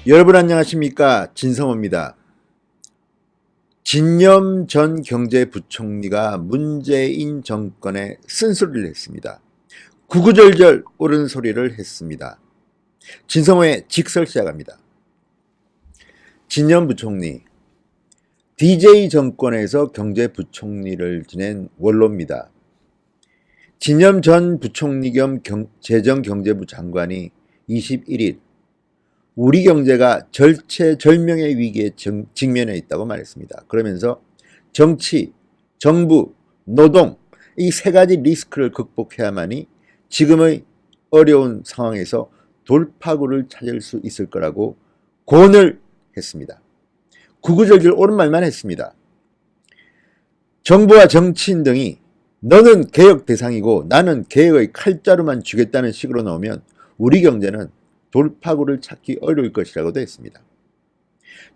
여러분 안녕하십니까? 진성호입니다. 진념 전 경제부총리가 문재인 정권에 쓴소리를 했습니다. 구구절절 옳은 소리를 했습니다. 진성호의 직설 시작합니다. 진념 부총리, DJ 정권에서 경제부총리를 지낸 원로입니다. 진념 전 부총리 겸 재정경제부 장관이 21일 우리 경제가 절체절명의 위기에 직면해 있다고 말했습니다. 그러면서 정치, 정부, 노동 이 세 가지 리스크를 극복해야만이 지금의 어려운 상황에서 돌파구를 찾을 수 있을 거라고 고언을 했습니다. 구구절절 옳은 말만 했습니다. 정부와 정치인 등이 너는 개혁 대상이고 나는 개혁의 칼자루만 주겠다는 식으로 나오면 우리 경제는 돌파구를 찾기 어려울 것이라고도 했습니다.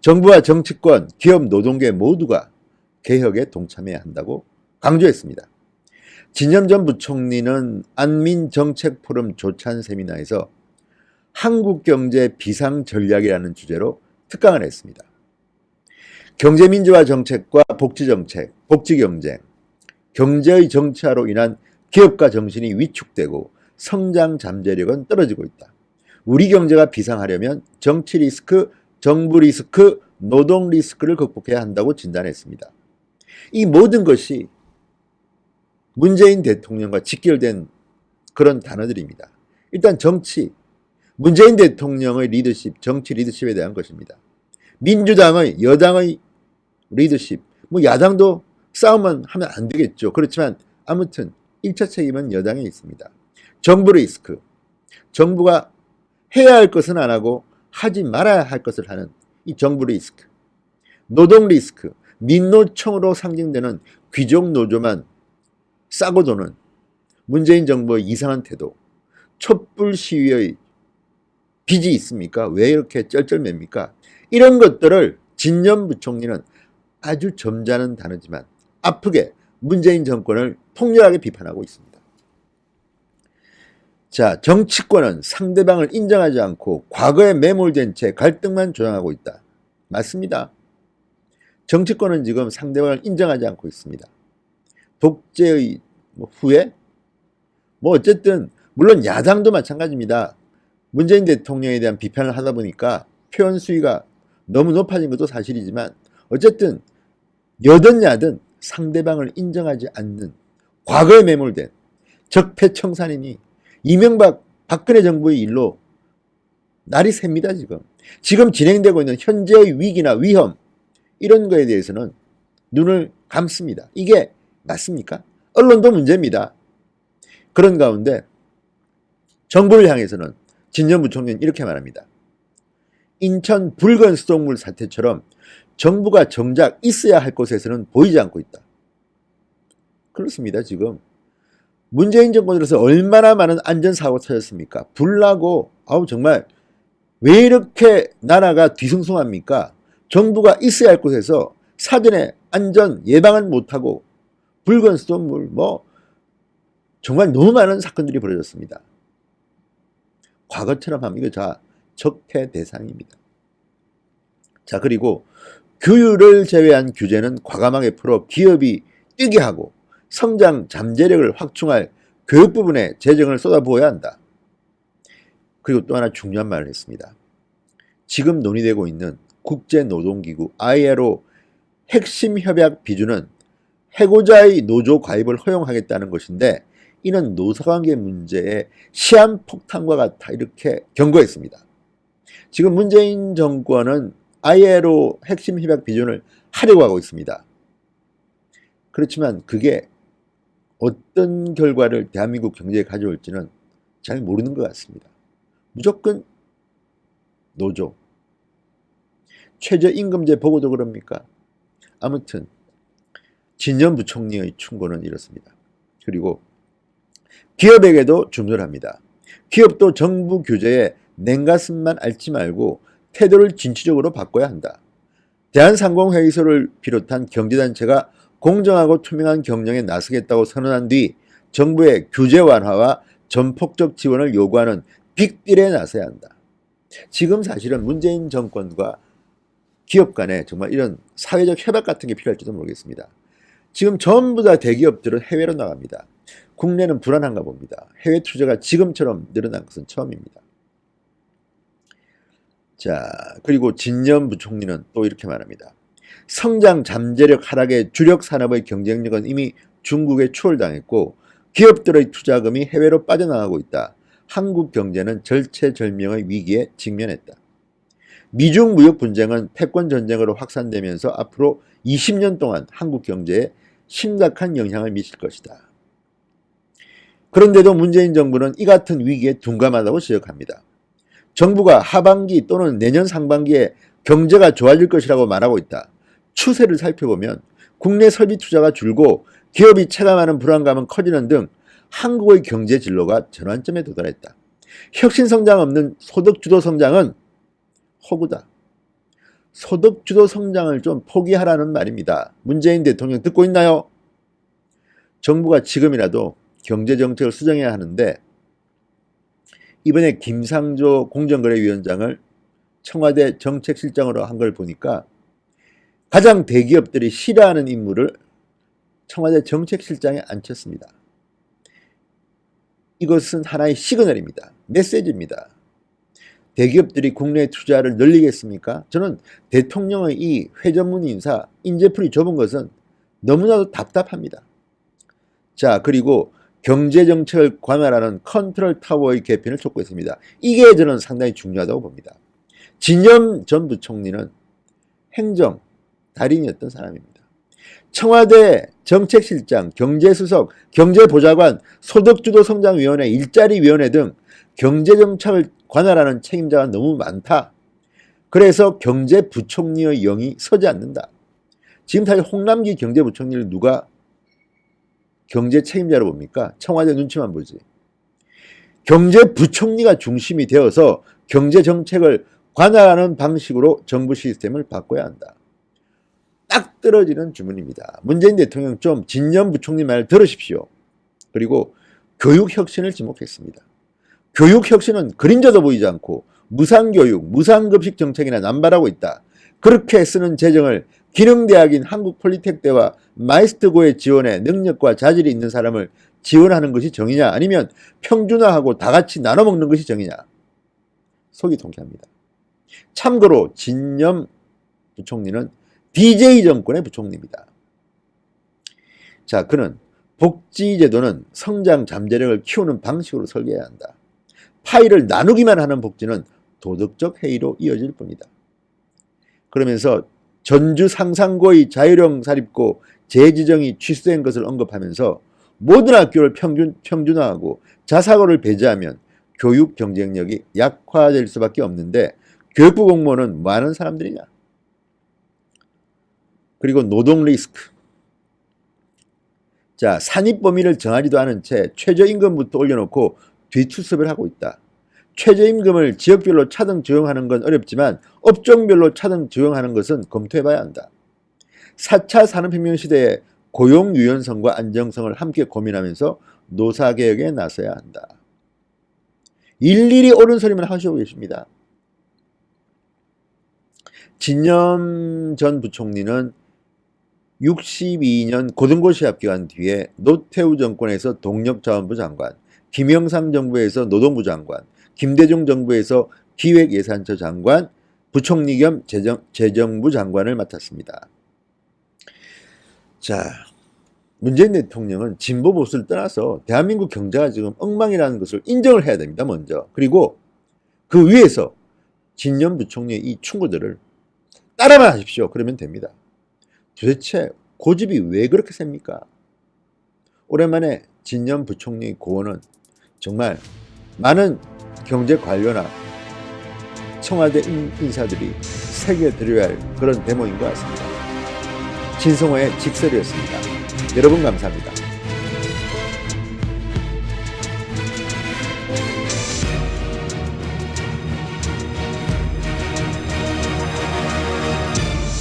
정부와 정치권, 기업, 노동계 모두가 개혁에 동참해야 한다고 강조했습니다. 진념 전 부총리는 안민정책포럼 조찬 세미나에서 한국경제 비상전략이라는 주제로 특강을 했습니다. 경제민주화 정책과 복지정책, 복지경쟁, 경제의 정치화로 인한 기업가 정신이 위축되고 성장 잠재력은 떨어지고 있다. 우리 경제가 비상하려면 정치 리스크, 정부 리스크, 노동 리스크를 극복해야 한다고 진단했습니다. 이 모든 것이 문재인 대통령과 직결된 그런 단어들입니다. 일단 정치, 문재인 대통령의 리더십, 정치 리더십에 대한 것입니다. 민주당의, 여당의 리더십, 야당도 싸움만 하면 안 되겠죠. 그렇지만 아무튼 1차 책임은 여당에 있습니다. 정부 리스크, 정부가 해야 할 것은 안 하고 하지 말아야 할 것을 하는 이 정부 리스크, 노동 리스크, 민노총으로 상징되는 귀족 노조만 싸고 도는 문재인 정부의 이상한 태도, 촛불 시위의 빚이 있습니까? 왜 이렇게 쩔쩔맵니까? 이런 것들을 진념 부총리는 아주 점잖은 단어지만 아프게 문재인 정권을 통렬하게 비판하고 있습니다. 자, 정치권은 상대방을 인정하지 않고 과거에 매몰된 채 갈등만 조장하고 있다. 맞습니다. 정치권은 지금 상대방을 인정하지 않고 있습니다. 독재의 후에 어쨌든 물론 야당도 마찬가지입니다. 문재인 대통령에 대한 비판을 하다 보니까 표현 수위가 너무 높아진 것도 사실이지만 어쨌든 여든 야든 상대방을 인정하지 않는 과거에 매몰된 적폐청산이니 이명박 박근혜 정부의 일로 날이 셉니다. 지금 진행되고 있는 현재의 위기나 위험 이런 거에 대해서는 눈을 감습니다. 이게 맞습니까? 언론도 문제입니다. 그런 가운데 정부를 향해서는 진념 부총리는 이렇게 말합니다. 인천 붉은 수돗물 사태처럼 정부가 정작 있어야 할 곳에서는 보이지 않고 있다. 그렇습니다. 지금 문재인 정권 들어서 얼마나 많은 안전사고가 터졌습니까? 불나고 정말 왜 이렇게 나라가 뒤숭숭합니까? 정부가 있어야 할 곳에서 사전에 안전 예방을 못하고 붉은 수돗물 정말 너무 많은 사건들이 벌어졌습니다. 과거처럼 하면 이거 다 적폐 대상입니다. 자, 그리고 규율을 제외한 규제는 과감하게 풀어 기업이 뛰게 하고 성장 잠재력을 확충할 교육 부분에 재정을 쏟아부어야 한다. 그리고 또 하나 중요한 말을 했습니다. 지금 논의되고 있는 국제노동기구 ILO 핵심 협약 비준은 해고자의 노조 가입을 허용하겠다는 것인데 이는 노사관계 문제의 시한폭탄과 같아 이렇게 경고했습니다. 지금 문재인 정권은 ILO 핵심 협약 비준을 하려고 하고 있습니다. 그렇지만 그게 어떤 결과를 대한민국 경제에 가져올지는 잘 모르는 것 같습니다. 무조건 노조, 최저임금제 보고도 그럽니까? 아무튼 진념 부총리의 충고는 이렇습니다. 그리고 기업에게도 중요합니다. 기업도 정부 규제에 냉가슴만 앓지 말고 태도를 진취적으로 바꿔야 한다. 대한상공회의소를 비롯한 경제단체가 공정하고 투명한 경영에 나서겠다고 선언한 뒤 정부의 규제 완화와 전폭적 지원을 요구하는 빅딜에 나서야 한다. 지금 사실은 문재인 정권과 기업 간에 정말 이런 사회적 협약 같은 게 필요할지도 모르겠습니다. 지금 전부 다 대기업들은 해외로 나갑니다. 국내는 불안한가 봅니다. 해외 투자가 지금처럼 늘어난 것은 처음입니다. 자, 그리고 진년 부총리는 또 이렇게 말합니다. 성장 잠재력 하락의 주력 산업의 경쟁력은 이미 중국에 추월당했고 기업들의 투자금이 해외로 빠져나가고 있다. 한국 경제는 절체절명의 위기에 직면했다. 미중 무역 분쟁은 패권 전쟁으로 확산되면서 앞으로 20년 동안 한국 경제에 심각한 영향을 미칠 것이다. 그런데도 문재인 정부는 이 같은 위기에 둔감하다고 지적합니다. 정부가 하반기 또는 내년 상반기에 경제가 좋아질 것이라고 말하고 있다. 추세를 살펴보면 국내 설비 투자가 줄고 기업이 체감하는 불안감은 커지는 등 한국의 경제 진로가 전환점에 도달했다. 혁신성장 없는 소득주도 성장은 허구다. 소득주도 성장을 좀 포기하라는 말입니다. 문재인 대통령 듣고 있나요? 정부가 지금이라도 경제정책을 수정해야 하는데 이번에 김상조 공정거래위원장을 청와대 정책실장으로 한 걸 보니까 가장 대기업들이 싫어하는 인물을 청와대 정책실장에 앉혔습니다. 이것은 하나의 시그널입니다. 메시지입니다. 대기업들이 국내 투자를 늘리겠습니까? 저는 대통령의 이 회전문 인사, 인재풀이 좁은 것은 너무나도 답답합니다. 자, 그리고 경제정책을 관할하는 컨트롤 타워의 개편을 촉구했습니다. 이게 저는 상당히 중요하다고 봅니다. 진영 전 부총리는 행정 달인이었던 사람입니다. 청와대 정책실장, 경제수석, 경제보좌관, 소득주도성장위원회, 일자리위원회 등 경제정책을 관할하는 책임자가 너무 많다. 그래서 경제부총리의 영이 서지 않는다. 지금 사실 홍남기 경제부총리를 누가 경제 책임자로 봅니까? 청와대 눈치만 보지. 경제부총리가 중심이 되어서 경제정책을 관할하는 방식으로 정부 시스템을 바꿔야 한다. 딱 떨어지는 주문입니다. 문재인 대통령 좀 진년 부총리 말 들으십시오. 그리고 교육혁신을 지목했습니다. 교육혁신은 그림자도 보이지 않고 무상교육, 무상급식 정책이나 남발하고 있다. 그렇게 쓰는 재정을 기능대학인 한국폴리텍대와 마이스터고에 지원해 능력과 자질이 있는 사람을 지원하는 것이 정의냐, 아니면 평준화하고 다 같이 나눠 먹는 것이 정의냐. 속이 통쾌합니다. 참고로 진년 부총리는 DJ 정권의 부총리입니다. 자, 그는 복지제도는 성장 잠재력을 키우는 방식으로 설계해야 한다. 파이를 나누기만 하는 복지는 도덕적 해이로 이어질 뿐이다. 그러면서 전주 상산고의 자율형 사립고 재지정이 취소된 것을 언급하면서 모든 학교를 평준화하고 자사고를 배제하면 교육 경쟁력이 약화될 수밖에 없는데 교육부 공무원은 뭐 하는 사람들이냐. 그리고 노동 리스크. 자, 산입 범위를 정하지도 않은 채 최저임금부터 올려놓고 뒤투습을 하고 있다. 최저임금을 지역별로 차등 적용하는 건 어렵지만 업종별로 차등 적용하는 것은 검토해봐야 한다. 4차 산업혁명 시대에 고용 유연성과 안정성을 함께 고민하면서 노사개혁에 나서야 한다. 일일이 옳은 소리만 하시고 계십니다. 진년 전 부총리는 62년 고등고시 합격한 뒤에 노태우 정권에서 동력자원부 장관, 김영삼 정부에서 노동부 장관, 김대중 정부에서 기획예산처 장관, 부총리 겸 재정부 장관을 맡았습니다. 자, 문재인 대통령은 진보 보수를 떠나서 대한민국 경제가 지금 엉망이라는 것을 인정을 해야 됩니다. 먼저. 그리고 그 위에서 진년 부총리의 이 충고들을 따라만 하십시오. 그러면 됩니다. 도대체 고집이 왜 그렇게 셉니까? 오랜만에 진년 부총리 고언은 정말 많은 경제 관료나 청와대 인사들이 새겨들어야 할 그런 대목인 것 같습니다. 진성호의 직설이었습니다. 여러분 감사합니다.